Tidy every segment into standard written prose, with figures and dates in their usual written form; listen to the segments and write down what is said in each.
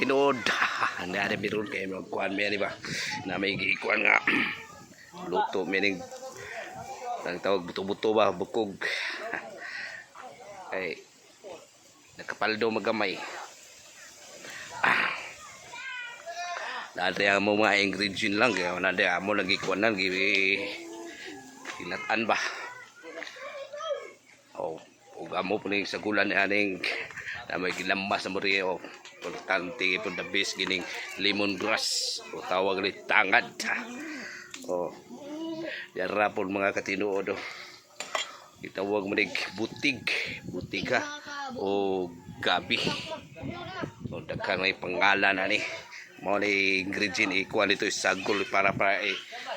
katinuod. Nari meron kay magkuan mi ba. Na may gikuan nga luto meaning ang tawag buto-buto ba bukog. Ay nakapaldo magamay. Dati mo mga ingredient lang kaya nade amo lagi kuanan hilatan ba. Oh, ug amo puning sagulan ni aning na may gilambas mo rin o importante po the best gining lemongrass o tawag ni tangad. Oh, yara po mga katinuod o itawag mo rin butiga o gabi o daghan may pangalan ani mo ni ingredient ikuan ito isagol para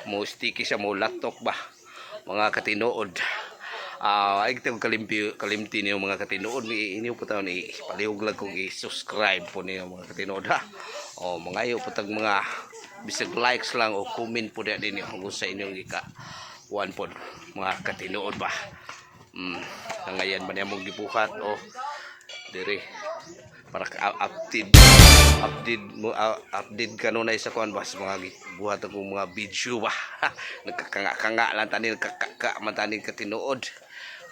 mo sticky siya mo latok ba mga katinuod. Ay kita kalimti niyo mga katinuod inyo po tayo ni palihog lang kong i-subscribe po niyo mga katinuod ha. O mga iyo po tag mga bisag likes lang o comment po din niyo kung sa inyong ika one po mga katinuod ba. Ngayon ba niya mong gibuhat o dire para update kanunay sa kuan bas mga buhat akong mga video ba. Nagkakanga lang tanin man tanin katinuod.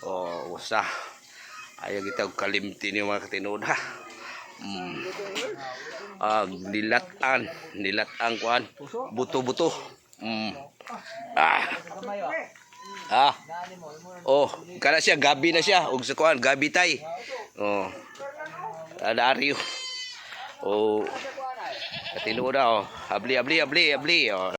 O usa ayaw kita kalimti niyo mga katinuod ha. Nilatan kuan buto-buto. Oh, kana siya gabi na siya ug sa kuan gabi tay. Oh. Adaryo. Oh. Katinuod oh. Abli. Oh.